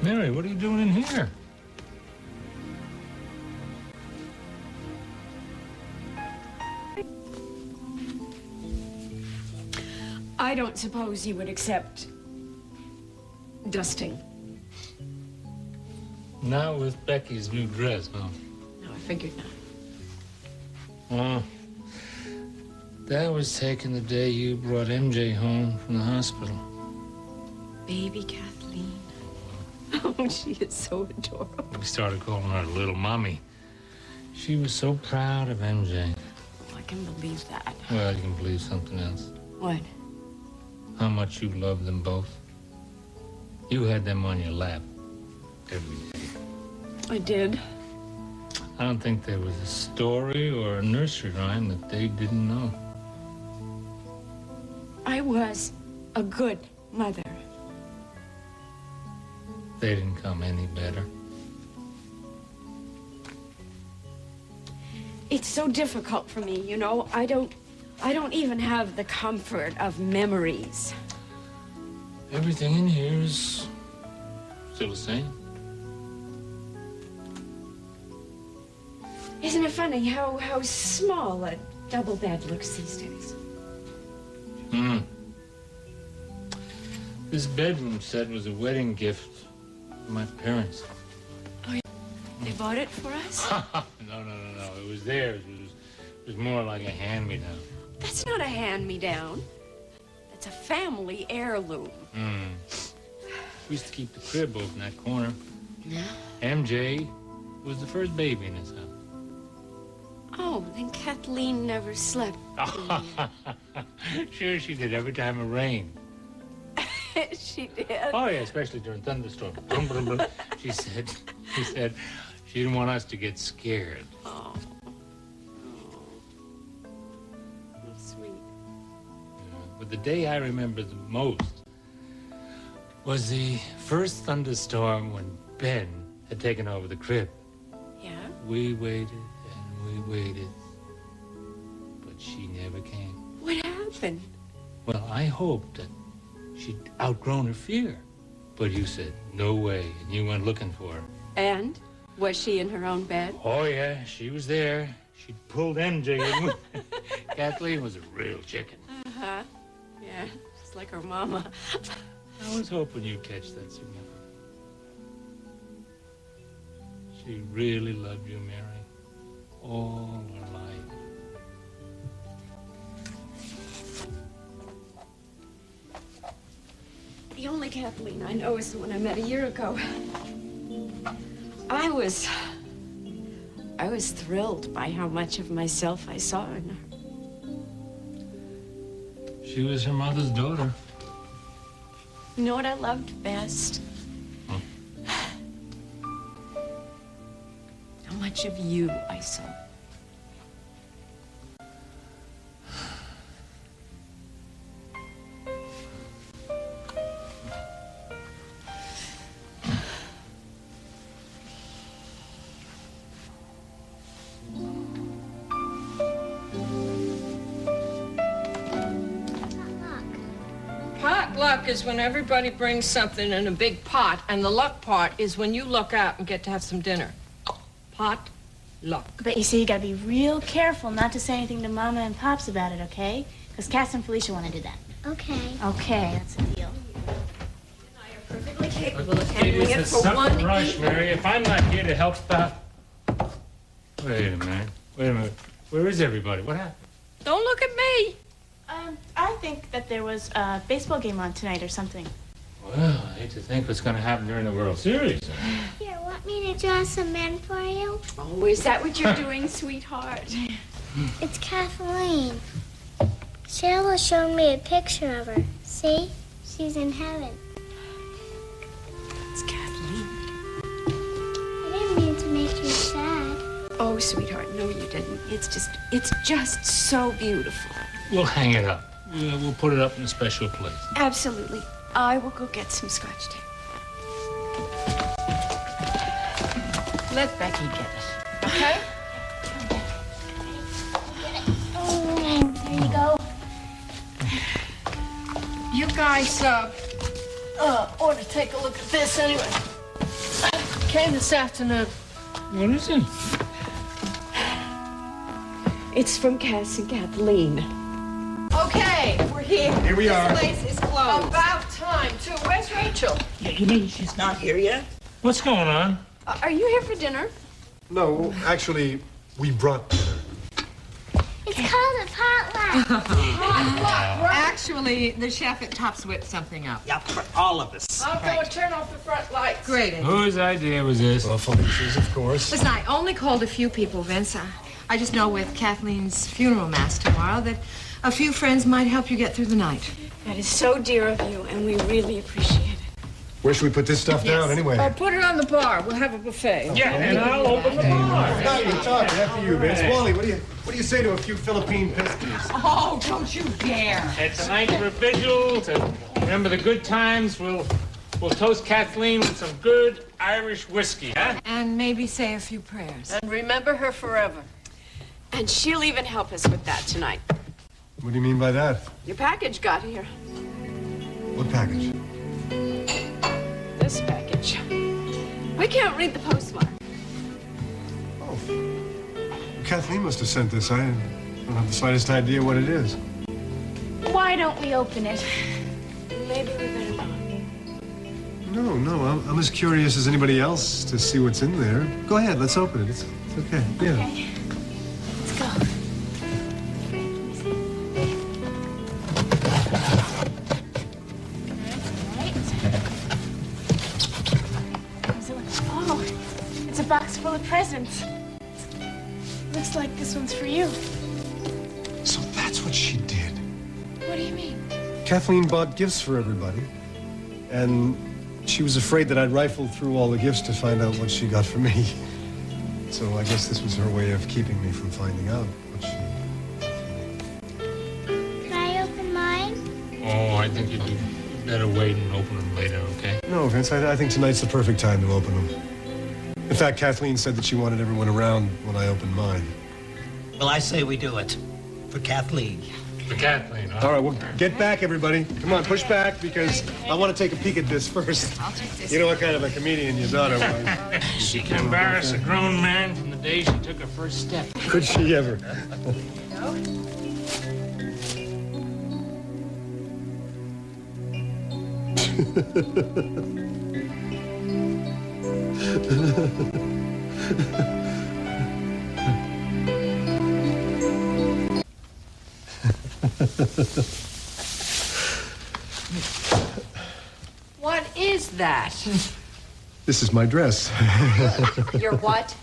Mary, what are you doing in here? I don't suppose you would accept dusting. Not with Becky's new dress, huh? No, I figured not. Oh, that was taken the day you brought MJ home from the hospital. Baby Kathleen. Oh, she is so adorable. We started calling her Little Mommy. She was so proud of MJ. Oh, I can believe that. Well, you can believe something else. What? How much you love them both. You had them on your lap every day. I did. I don't think there was a story or a nursery rhyme that they didn't know. I was a good mother. They didn't come any better. It's so difficult for me, you know. I don't even have the comfort of memories. Everything in here is still the same. Isn't it funny how small a double bed looks these days? Hmm. This bedroom set was a wedding gift from my parents. Oh, yeah. They bought it for us? No. It was theirs. It was more like a hand-me-down. That's not a hand-me-down. That's a family heirloom. Hmm. We used to keep the crib over in that corner. Yeah? MJ was the first baby in this house. Oh, then Kathleen never slept. Sure she did, every time it rained. She did? Oh, yeah, especially during thunderstorms. Brum, brum, brum. She said she didn't want us to get scared. Oh. Sweet. Yeah. But the day I remember the most was the first thunderstorm when Ben had taken over the crib. Yeah? We waited and we waited, but she never came. What happened? Well, I hoped that she'd outgrown her fear. But you said, no way, and you went looking for her. And? Was she in her own bed? Oh, yeah, she was there. She'd pulled MJ in. Kathleen was a real chicken. Uh-huh. Yeah, just like her mama. I was hoping you'd catch that signal. She really loved you, Mary, all her life. The only Kathleen I know is the one I met a year ago. I was thrilled by how much of myself I saw in her. She was her mother's daughter. You know what I loved best? Huh? How much of you I saw. Potluck is when everybody brings something in a big pot, and the luck part is when you luck out and get to have some dinner. Pot luck. But you see, you gotta be real careful not to say anything to Mama and Pops about it, okay? Because Cass and Felicia want to do that. Okay. Okay, that's the deal. I are perfectly capable of handling it for one rush, evening. Mary. If I'm not here to help out... Wait a minute. Where is everybody? What happened? Don't look at me. I think that there was a baseball game on tonight or something. Well, I hate to think what's going to happen during the World Series. Here, want me to draw some men for you? Oh, is that what you're doing, sweetheart? It's Kathleen. Cheryl showed me a picture of her. See? She's in heaven. It's Kathleen. I didn't mean to make you sad. Oh, sweetheart, no, you didn't. It's just so beautiful. We'll hang it up. We'll put it up in a special place. Absolutely. I will go get some Scotch tape. Let Becky get it, okay? Oh, there you go. You guys ought to take a look at this anyway. came this afternoon. What is it? It's from Cass and Kathleen. Okay, we're here. Here we are. This place is closed. About time, too. Where's Rachel? You mean she's not here yet? What's going on? Are you here for dinner? No, actually, we brought dinner. It's called a potluck. Actually, the chef at Top's whipped something up. Yeah, for all of us. I'll go and turn off the front lights. Great. Whose idea was this? Well, Felicia's, of course. Listen, I only called a few people, Vince. I just know with Kathleen's funeral mass tomorrow that a few friends might help you get through the night. That is so dear of you, and we really appreciate it. Where should we put this stuff down, anyway? Put it on the bar. We'll have a buffet. Yeah, and I'll open the bar. After you, Vince. Wally, what do you say to a few Philippine biscuits? Oh, don't you dare. And tonight for a vigil to remember the good times, we'll toast Kathleen with some good Irish whiskey, huh? And maybe say a few prayers. And remember her forever. And she'll even help us with that tonight. What do you mean by that? Your package got here. What package? This package. We can't read the postmark. Oh. Kathleen must have sent this. I don't have the slightest idea what it is. Why don't we open it? Maybe we better not. No, I'm as curious as anybody else to see what's in there. Go ahead, let's open it. It's okay. Yeah. Okay. Let's go. Oh, it's a box full of presents. Looks like this one's for you. So that's what she did. What do you mean? Kathleen bought gifts for everybody, and she was afraid that I'd rifle through all the gifts to find out what she got for me. So I guess this was her way of keeping me from finding out what she... Can I open mine? Oh, I think you'd better wait and open them later, okay? No, Vince, I think tonight's the perfect time to open them. In fact, Kathleen said that she wanted everyone around when I opened mine. Well, I say we do it. For Kathleen. For Kathleen, huh? All right, well, get back, everybody. Come on, push back, because I want to take a peek at this first. I'll take this. You know what kind of a comedian your daughter was. She can embarrass a grown man from the day she took her first step. Could she ever? What is that? This is my dress. Your what?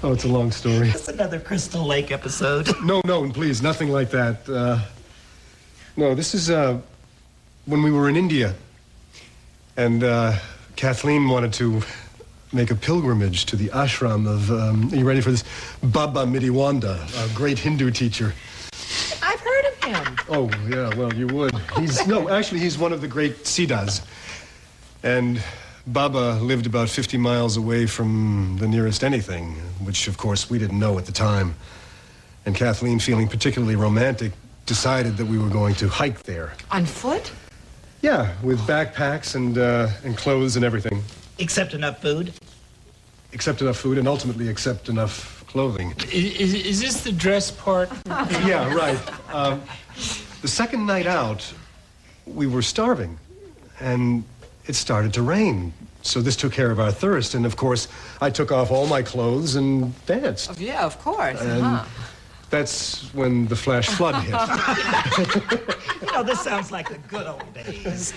Oh, it's a long story. It's another Crystal Lake episode. No, please, nothing like that. No, this is when we were in India. And Kathleen wanted to make a pilgrimage to the ashram of, are you ready for this? Baba Midiwanda, a great Hindu teacher. I've heard of him. Oh, yeah, well, you would. He's one of the great Siddhas. And Baba lived about 50 miles away from the nearest anything, which, of course, we didn't know at the time. And Kathleen, feeling particularly romantic, decided that we were going to hike there. On foot? Yeah, with backpacks and clothes and everything. Except enough food. Except enough food and ultimately except enough clothing. Is this the dress part? Yeah, right. The second night out, we were starving, and it started to rain. So this took care of our thirst, and of course, I took off all my clothes and danced. Yeah, of course. And that's when the flash flood hit. You know, this sounds like the good old days.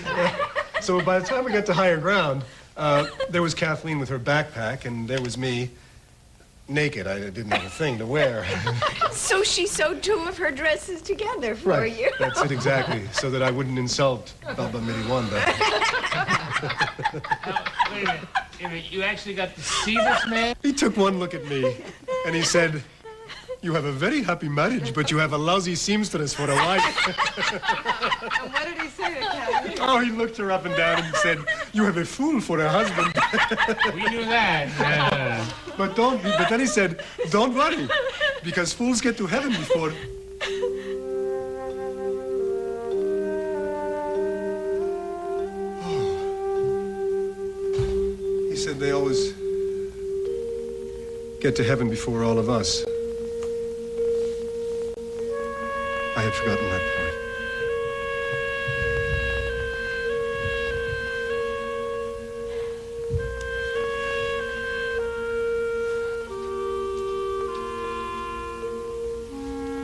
So by the time we got to higher ground, there was Kathleen with her backpack, and there was me, naked. I didn't have a thing to wear. So she sewed two of her dresses together for you. That's it exactly, so that I wouldn't insult Baba Midiwanda. Wait a minute. You actually got to see this man? He took one look at me, and he said, "You have a very happy marriage, but you have a lousy seamstress for a wife." And what did he say to Kathy? Oh, he looked her up and down and said, "You have a fool for a husband." We knew that. But then he said, "Don't worry, because fools get to heaven before." He said they always get to heaven before all of us. I had forgotten that part.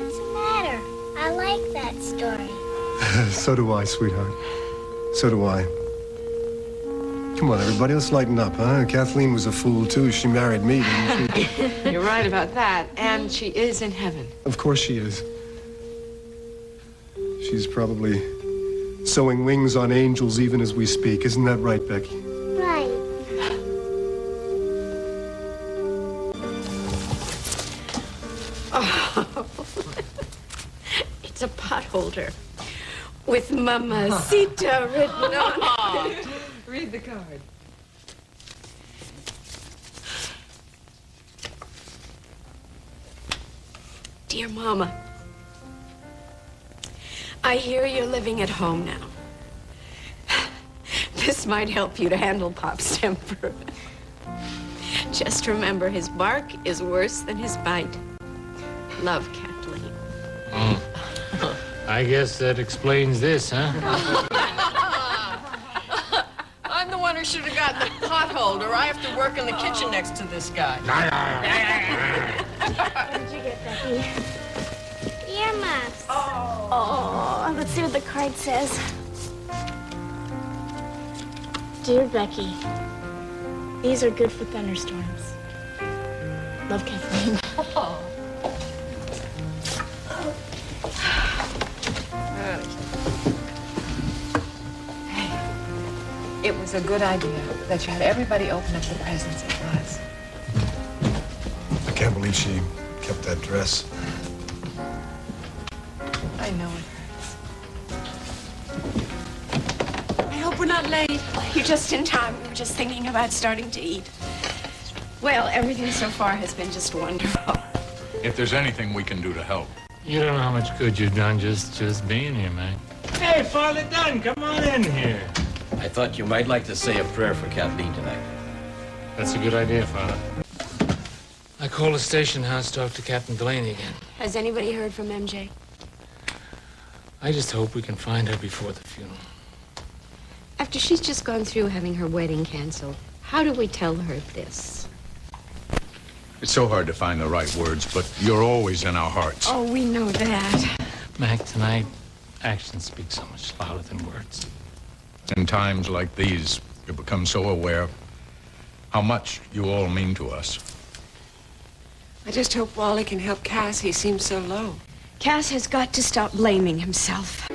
What's the matter? I like that story. So do I, sweetheart. So do I. Come on, everybody, let's lighten up, huh? Kathleen was a fool, too. She married me, didn't she? You're right about that. And she is in heaven. Of course she is. She's probably sewing wings on angels even as we speak. Isn't that right, Becky? Right. It's a pot holder with Mamacita written on it. Read the card. Dear Mama, I hear you're living at home now. This might help you to handle Pop's temper. Just remember, his bark is worse than his bite. Love, Kathleen. I guess that explains this, huh? I'm the one who should have gotten the pot holder. I have to work in the kitchen next to this guy. What did you get, Becky? Earmuffs. Oh, let's see what the card says. Dear Becky, these are good for thunderstorms. Love, Kathleen. It was a good idea that you had everybody open up the presents. It was. I can't believe she kept that dress. I know it hurts. I hope we're not late. You're just in time. We were just thinking about starting to eat. Well, everything so far has been just wonderful. If there's anything we can do to help. You don't know how much good you've done just being here, man. Hey, Father Dunn, come on in here. I thought you might like to say a prayer for Kathleen tonight. That's a good idea, Father. I called the station house, talked to Captain Delaney again. Has anybody heard from MJ? I just hope we can find her before the funeral. After she's just gone through having her wedding canceled, how do we tell her this? It's so hard to find the right words, but you're always in our hearts. Oh, we know that. Mac, tonight, actions speak so much louder than words. In times like these, you become so aware how much you all mean to us. I just hope Wally can help Cass. He seems so low. Cass has got to stop blaming himself.